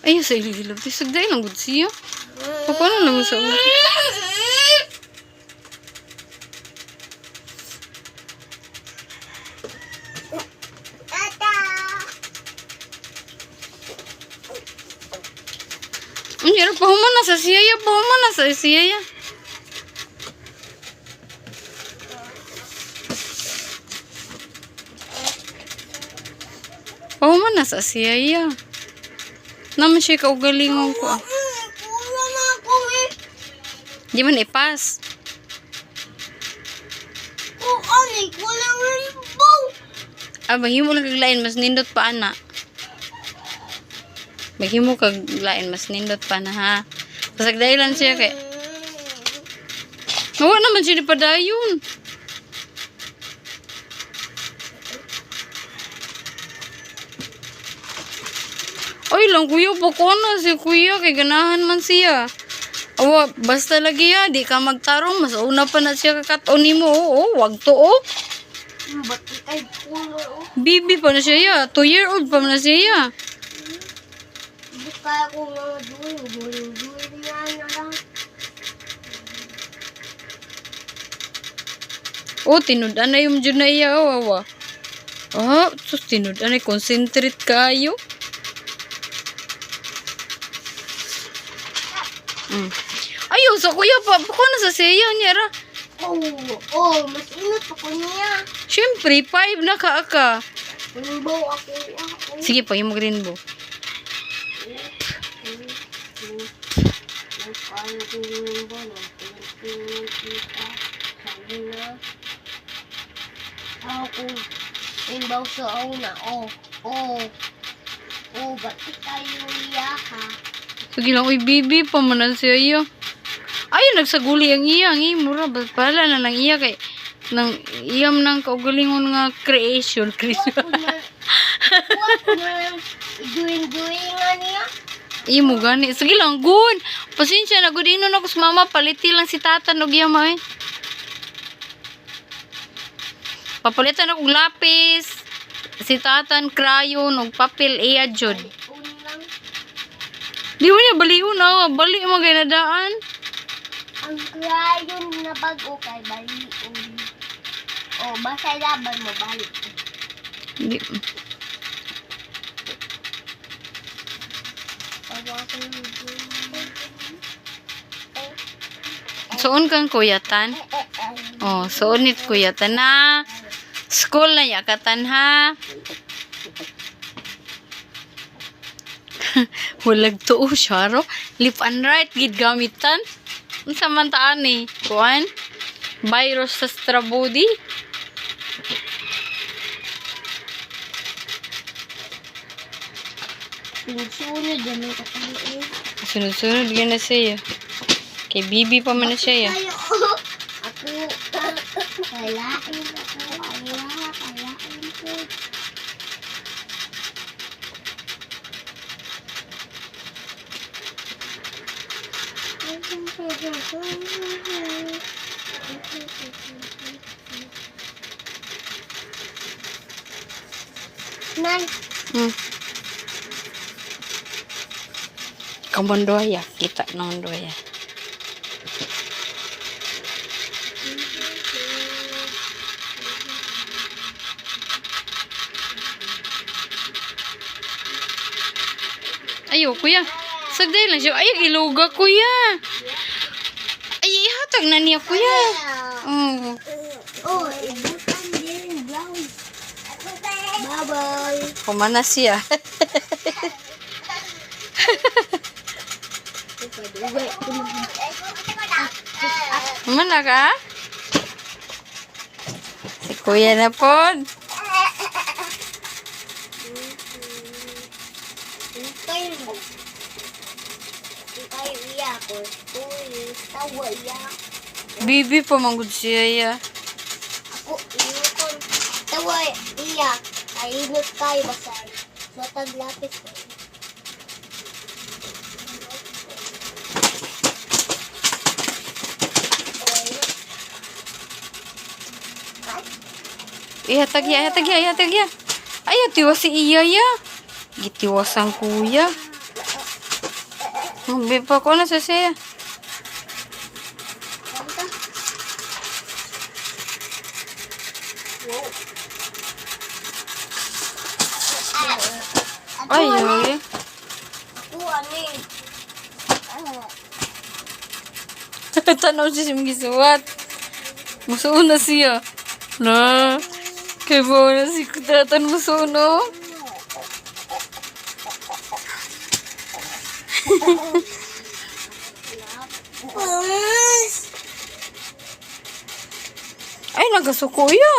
Ay, sa ililog. Sagday lang gud siya. Paano lang sa ulo? Ang pahuman na sa siya. Pahuman na sa siya. Pahuman na sa siya. Naman siya kaugalingon ko. Kulang na ako eh. Di man ipas. Kulang rin po. Maghimo lang kaglain. Mas nindot pa, ana. Maghimo kaglain. Mas nindot pa na, ha? Pasagday lang siya kay... Nawa naman siya ni padayon. Ay lang kuya, bako na si kuya, kay ganahan man siya. Awa, basta lagi ya, di ka magtarong, mas una pa na siya kakaton nimo. Oo, wag to, oh. Ba't ikay kulo? Bibi pa na siya ya, 2-year-old pa na siya ya. Hindi kaya ko mga duwing nga na lang. Oh, tinudan na yung dyan na iya, oh, awa. Ah, sus, tinudan na, concentrate kayo. Ayaw, sa kuya pa, bako na sa siya niya, ra. Mas ingat ako niya. Siyempre, 5 na ka. Rainbow ako. Sige pa, yung mag-rainbow. Rainbow sa una. Ba't tayo iyak ha? Sige lang, uy, bibi pa manan siya iya. Ayun, nagsaguli ang iya. Ang mura, ba't pala na lang iya kay nang iyam ng kaugalingon nga creation. What na doing nga niya? Imo gani. Sige lang, good. Pasensya na, good inon ako sa mama. Paliti lang si tata og yama eh. Papalitan ako lapis. Si tatan, crayon, og papel, iya jud. Di mo niya baliw na. Bali mo ganadaan. Ang crayon na bago kay balion. Basta laban mo balik. Di. Soon kang kuyatan? Oh, soonit kuyatan na. School na yakatan ha. Walag to syaro. Left and right gid gamitan. Unsa man taan ni? Kuan? Virus sa strabody. Sunod yan ang kapaliin. Sunod-sunod yan na siya. Kay bibi pa man na siya. Ako, kalain ko. Nan. Kamu doya, kita nang doya. Ayo, kuya. Sagday lang siya. Ay, iluga, kuya. Ay, ihatag na niya, kuya. Ibutan din. Brown. Bye-bye. Kumana siya. Kumana ka? Si kuya na po. Bibi pa manggod siya ya. Ako, inukon. Tawa, iyak. Ayinot kayo basay. Matag lapis ko. Ihatag ya. Ay, tiwas si iya ya. Gitiwas ang kuya. Hindi pa ko na siya. Kanta. Wow. Ay, ay. Ako, ano eh. Tanaw siya siyang gisuwat. Musuon na siya. Na. Kaya ba na si Kutratan musuon no? Ay, nagasuko iya.